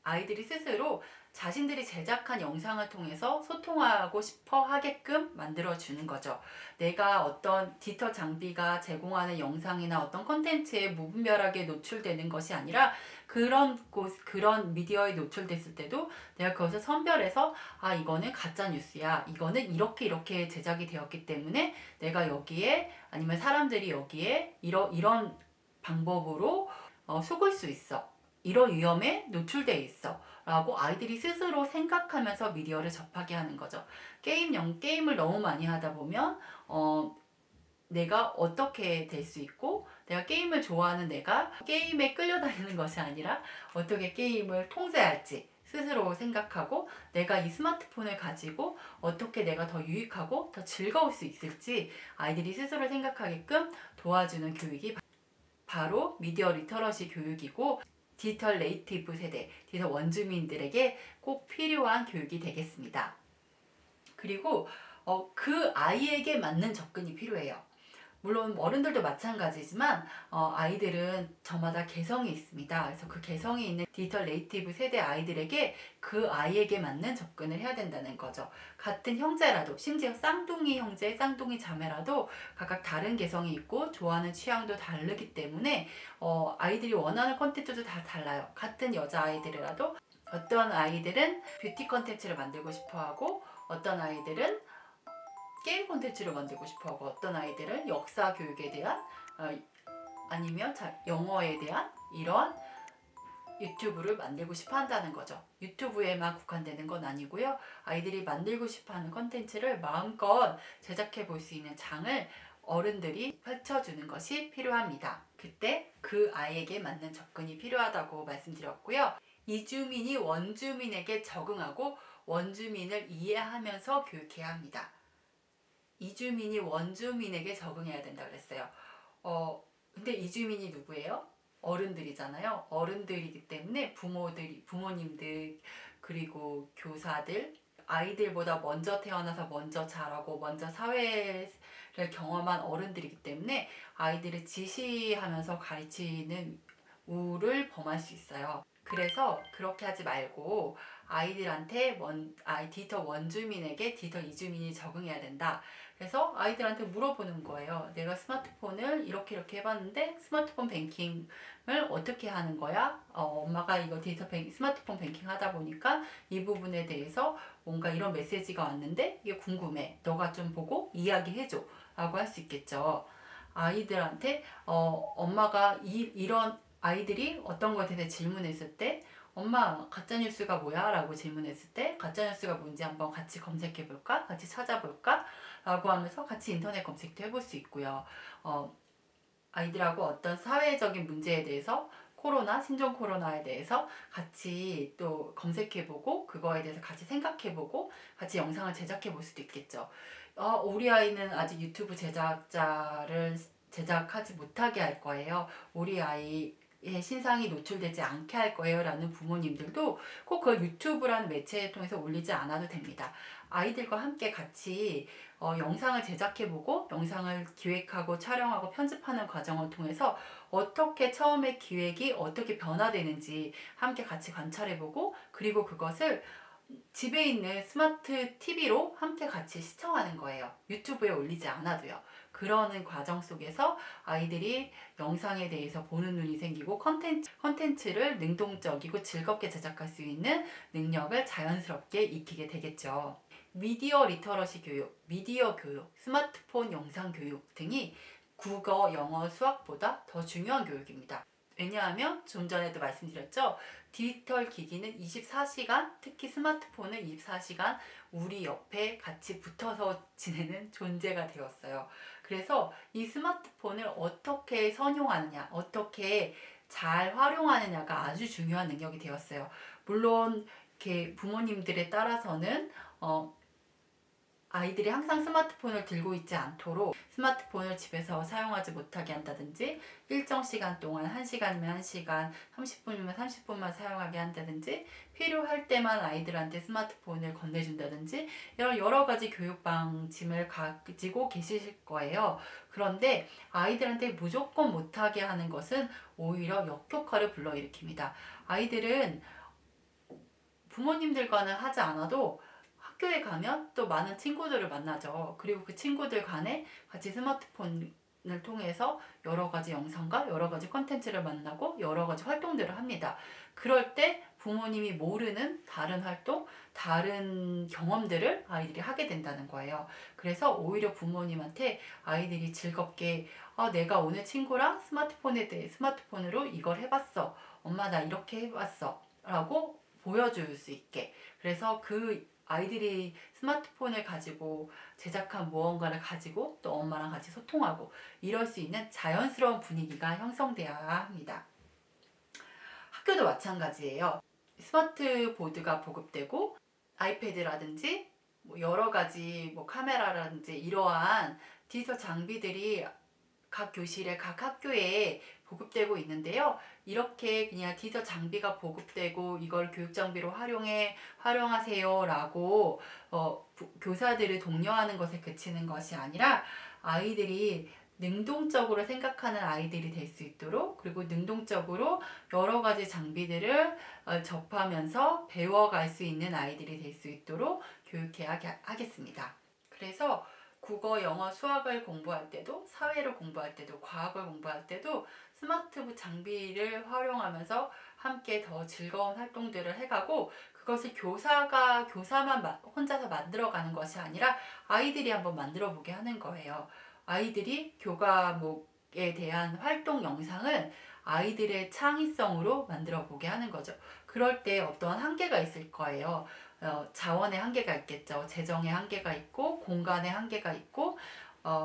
아이들이 스스로 자신들이 제작한 영상을 통해서 소통하고 싶어 하게끔 만들어주는 거죠. 내가 어떤 디지털 장비가 제공하는 영상이나 어떤 콘텐츠에 무분별하게 노출되는 것이 아니라 그런 미디어에 노출됐을 때도 내가 그것을 선별해서 이거는 가짜 뉴스야. 이거는 이렇게 제작이 되었기 때문에 내가 여기에 아니면 사람들이 여기에 이런 방법으로 속을 수 있어. 이런 위험에 노출돼 있어. 라고 아이들이 스스로 생각하면서 미디어를 접하게 하는 거죠. 게임을 너무 많이 하다 보면 내가 어떻게 될 수 있고, 내가 게임을 좋아하는 내가 게임에 끌려다니는 것이 아니라 어떻게 게임을 통제할지 스스로 생각하고, 내가 이 스마트폰을 가지고 어떻게 내가 더 유익하고 더 즐거울 수 있을지 아이들이 스스로 생각하게끔 도와주는 교육이 바로 미디어 리터러시 교육이고, 디지털 네이티브 세대, 디지털 원주민들에게 꼭 필요한 교육이 되겠습니다. 그리고 그 아이에게 맞는 접근이 필요해요. 물론 어른들도 마찬가지지만 아이들은 저마다 개성이 있습니다. 그래서 그 개성이 있는 디지털 네이티브 세대 아이들에게 그 아이에게 맞는 접근을 해야 된다는 거죠. 같은 형제라도, 심지어 쌍둥이 형제, 쌍둥이 자매라도 각각 다른 개성이 있고 좋아하는 취향도 다르기 때문에 아이들이 원하는 콘텐츠도 다 달라요. 같은 여자아이들이라도 어떤 아이들은 뷰티 콘텐츠를 만들고 싶어하고, 어떤 아이들은 게임 콘텐츠를 만들고 싶어하고, 어떤 아이들은 역사 교육에 대한 아니면 영어에 대한 이런 유튜브를 만들고 싶어 한다는 거죠. 유튜브에만 국한되는 건 아니고요. 아이들이 만들고 싶어하는 콘텐츠를 마음껏 제작해 볼 수 있는 장을 어른들이 펼쳐주는 것이 필요합니다. 그때 그 아이에게 맞는 접근이 필요하다고 말씀드렸고요. 이주민이 원주민에게 적응하고 원주민을 이해하면서 교육해야 합니다. 이주민이 원주민에게 적응해야 된다 그랬어요. 근데 이주민이 누구예요? 어른들이잖아요. 어른들이기 때문에 부모님들, 그리고 교사들, 아이들보다 먼저 태어나서 먼저 자라고 먼저 사회를 경험한 어른들이기 때문에 아이들을 지시하면서 가르치는 우를 범할 수 있어요. 그래서 그렇게 하지 말고 아이들한테 디지털 원주민에게 디지털 이주민이 적응해야 된다. 그래서 아이들한테 물어보는 거예요. 내가 스마트폰을 이렇게 해봤는데 스마트폰 뱅킹을 어떻게 하는 거야? 엄마가 이거 스마트폰 뱅킹 하다 보니까 이 부분에 대해서 뭔가 이런 메시지가 왔는데 이게 궁금해. 너가 좀 보고 이야기해줘. 라고 할 수 있겠죠. 아이들한테 엄마가 이런 아이들이 어떤 거에 대해 질문했을 때, 엄마 가짜뉴스가 뭐야? 라고 질문했을 때 가짜뉴스가 뭔지 한번 같이 검색해볼까? 같이 찾아볼까? 라고 하면서 같이 인터넷 검색도 해볼 수 있고요. 아이들하고 어떤 사회적인 문제에 대해서, 신종 코로나에 대해서 같이 또 검색해보고 그거에 대해서 같이 생각해보고 같이 영상을 제작해볼 수도 있겠죠. 우리 아이는 아직 유튜브 제작자를 제작하지 못하게 할 거예요. 우리 아이의 신상이 노출되지 않게 할 거예요 라는 부모님들도 꼭 그 유튜브라는 매체를 통해서 올리지 않아도 됩니다. 아이들과 함께 같이 영상을 제작해보고 영상을 기획하고 촬영하고 편집하는 과정을 통해서 어떻게 처음에 기획이 어떻게 변화되는지 함께 같이 관찰해보고, 그리고 그것을 집에 있는 스마트 TV로 함께 같이 시청하는 거예요. 유튜브에 올리지 않아도요. 그러는 과정 속에서 아이들이 영상에 대해서 보는 눈이 생기고 컨텐츠를 능동적이고 즐겁게 제작할 수 있는 능력을 자연스럽게 익히게 되겠죠. 미디어 리터러시 교육, 미디어 교육, 스마트폰 영상 교육 등이 국어, 영어, 수학보다 더 중요한 교육입니다. 왜냐하면 좀 전에도 말씀드렸죠. 디지털 기기는 24시간, 특히 스마트폰은 24시간 우리 옆에 같이 붙어서 지내는 존재가 되었어요. 그래서 이 스마트폰을 어떻게 선용하느냐, 어떻게 잘 활용하느냐가 아주 중요한 능력이 되었어요. 물론 이렇게 부모님들에 따라서는 아이들이 항상 스마트폰을 들고 있지 않도록 스마트폰을 집에서 사용하지 못하게 한다든지, 일정 시간 동안 1시간이면 1시간, 30분이면 30분만 사용하게 한다든지, 필요할 때만 아이들한테 스마트폰을 건네준다든지, 이런 여러 가지 교육 방침을 가지고 계실 거예요. 그런데 아이들한테 무조건 못하게 하는 것은 오히려 역효과를 불러일으킵니다. 아이들은 부모님들과는 하지 않아도 학교에 가면 또 많은 친구들을 만나죠. 그리고 그 친구들 간에 같이 스마트폰을 통해서 여러 가지 영상과 여러 가지 컨텐츠를 만나고 여러 가지 활동들을 합니다. 그럴 때 부모님이 모르는 다른 활동, 다른 경험들을 아이들이 하게 된다는 거예요. 그래서 오히려 부모님한테 아이들이 즐겁게 내가 오늘 친구랑 스마트폰으로 이걸 해봤어. 엄마 나 이렇게 해봤어. 라고 보여줄 수 있게. 그래서 그 아이들이 스마트폰을 가지고 제작한 무언가를 가지고 또 엄마랑 같이 소통하고 이럴 수 있는 자연스러운 분위기가 형성되어야 합니다. 학교도 마찬가지예요. 스마트보드가 보급되고 아이패드라든지 여러 가지 카메라라든지 이러한 디지털 장비들이 각 교실에 각 학교에 보급되고 있는데요. 이렇게 그냥 디지털 장비가 보급되고 이걸 교육 장비로 활용하세요 라고 교사들을 독려하는 것에 그치는 것이 아니라 아이들이 능동적으로 생각하는 아이들이 될 수 있도록, 그리고 능동적으로 여러 가지 장비들을 접하면서 배워갈 수 있는 아이들이 될 수 있도록 교육해야 하겠습니다. 그래서 국어, 영어, 수학을 공부할 때도, 사회를 공부할 때도, 과학을 공부할 때도 스마트 장비를 활용하면서 함께 더 즐거운 활동들을 해가고, 그것을 교사만 혼자서 만들어가는 것이 아니라 아이들이 한번 만들어 보게 하는 거예요. 아이들이 교과목에 대한 활동 영상을 아이들의 창의성으로 만들어 보게 하는 거죠. 그럴 때 어떠한 한계가 있을 거예요. 자원의 한계가 있겠죠. 재정의 한계가 있고, 공간의 한계가 있고,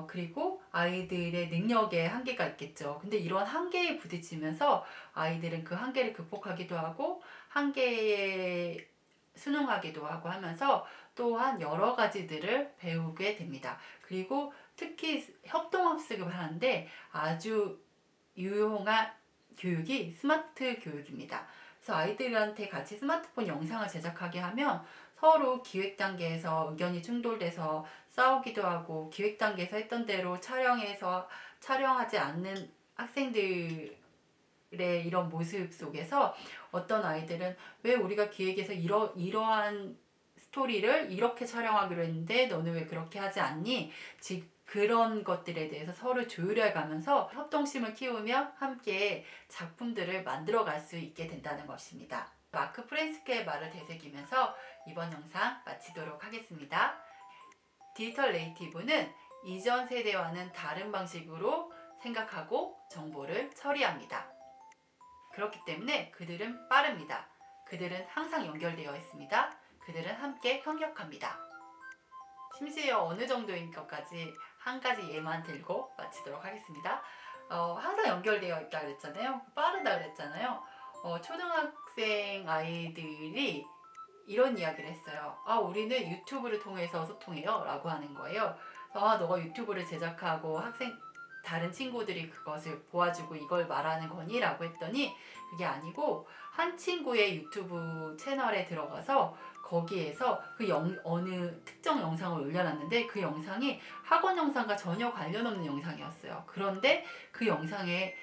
그리고 아이들의 능력의 한계가 있겠죠. 근데 이런 한계에 부딪히면서 아이들은 그 한계를 극복하기도 하고, 한계에 순응하기도 하고 하면서 또한 여러 가지들을 배우게 됩니다. 그리고 특히 협동학습을 하는데 아주 유용한 교육이 스마트 교육입니다. 그래서 아이들한테 같이 스마트폰 영상을 제작하게 하면 서로 기획 단계에서 의견이 충돌돼서 싸우기도 하고, 기획 단계에서 했던 대로 촬영하지 않는 학생들의 이런 모습 속에서 어떤 아이들은 왜 우리가 기획해서 이러한 스토리를 이렇게 촬영하기로 했는데 너는 왜 그렇게 하지 않니? 그런 것들에 대해서 서로 조율해 가면서 협동심을 키우며 함께 작품들을 만들어 갈 수 있게 된다는 것입니다. 마크 프렌스크의 말을 되새기면서 이번 영상 마치도록 하겠습니다. 디지털 네이티브는 이전 세대와는 다른 방식으로 생각하고 정보를 처리합니다. 그렇기 때문에 그들은 빠릅니다. 그들은 항상 연결되어 있습니다. 그들은 함께 협력합니다. 심지어 어느 정도인 것까지 한 가지 예만 들고 마치도록 하겠습니다. 항상 연결되어 있다 그랬잖아요. 빠르다 그랬잖아요. 초등학생 아이들이 이런 이야기를 했어요. 우리는 유튜브를 통해서 소통해요 라고 하는 거예요. 너가 유튜브를 제작하고 다른 친구들이 그것을 보아주고 이걸 말하는 거니? 라고 했더니 그게 아니고, 한 친구의 유튜브 채널에 들어가서 거기에서 어느 특정 영상을 올려놨는데 그 영상이 학원 영상과 전혀 관련 없는 영상이었어요. 그런데 그 영상에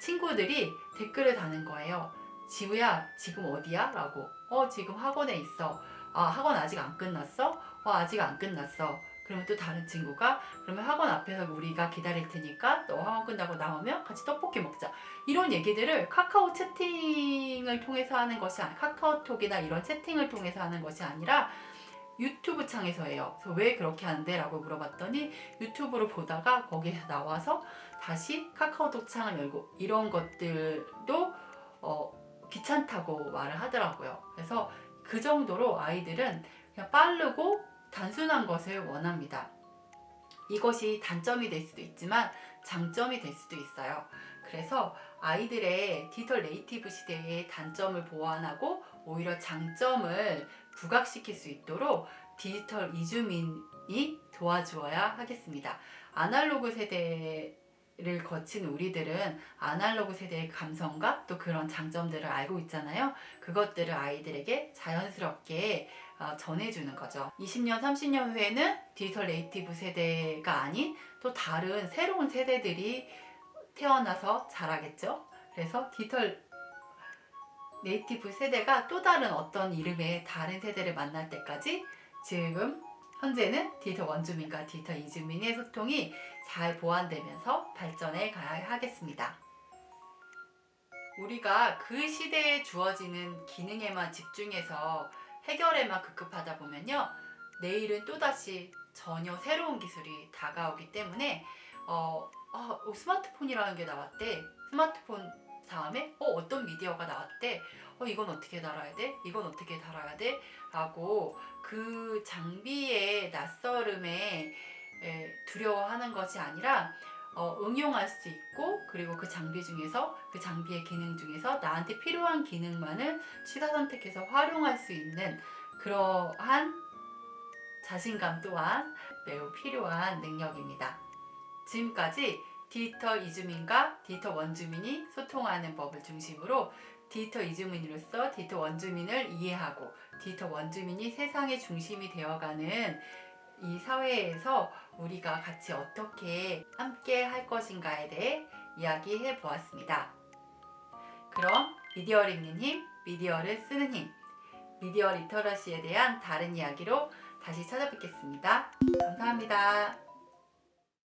친구들이 댓글을 다는 거예요. 지우야 지금 어디야? 라고. 지금 학원에 있어. 학원 아직 안 끝났어? 아직 안 끝났어. 그러면 또 다른 친구가 그러면 학원 앞에서 우리가 기다릴 테니까 너 학원 끝나고 나오면 같이 떡볶이 먹자. 이런 얘기들을 카카오 채팅을 통해서 하는 것이 카카오톡이나 이런 채팅을 통해서 하는 것이 아니라 유튜브 창에서 해요. 그래서 왜 그렇게 하는데? 라고 물어봤더니 유튜브를 보다가 거기에 나와서 다시 카카오톡 창을 열고 이런 것들도 귀찮다고 말을 하더라고요. 그래서 그 정도로 아이들은 그냥 빠르고 단순한 것을 원합니다. 이것이 단점이 될 수도 있지만 장점이 될 수도 있어요. 그래서 아이들의 디지털 네이티브 시대의 단점을 보완하고 오히려 장점을 부각시킬 수 있도록 디지털 이주민이 도와주어야 하겠습니다. 아날로그 세대를 거친 우리들은 아날로그 세대의 감성과 또 그런 장점들을 알고 있잖아요. 그것들을 아이들에게 자연스럽게 전해주는 거죠. 20년, 30년 후에는 디지털 네이티브 세대가 아닌 또 다른 새로운 세대들이 태어나서 자라겠죠. 그래서 디지털 네이티브 세대가 또 다른 어떤 이름의 다른 세대를 만날 때까지 지금 현재는 디지털 원주민과 디지털 이주민의 소통이 잘 보완되면서 발전해 가야 하겠습니다. 우리가 그 시대에 주어지는 기능에만 집중해서 해결에만 급급하다 보면요, 내일은 또다시 전혀 새로운 기술이 다가오기 때문에 스마트폰이라는 게 나왔대. 스마트폰 다음에 어떤 미디어가 나왔대. 이건 어떻게 달아야 돼? 이건 어떻게 달아야 돼? 라고 그 장비의 낯설음에 두려워하는 것이 아니라 응용할 수 있고, 그리고 그 장비 중에서, 그 장비의 기능 중에서 나한테 필요한 기능만을 취사 선택해서 활용할 수 있는 그러한 자신감 또한 매우 필요한 능력입니다. 지금까지 디지털 이주민과 디지털 원주민이 소통하는 법을 중심으로 디지털 이주민으로서 디지털 원주민을 이해하고 디지털 원주민이 세상의 중심이 되어가는 이 사회에서 우리가 같이 어떻게 함께 할 것인가에 대해 이야기해 보았습니다. 그럼 미디어를 읽는 힘, 미디어를 쓰는 힘, 미디어 리터러시에 대한 다른 이야기로 다시 찾아뵙겠습니다. 감사합니다.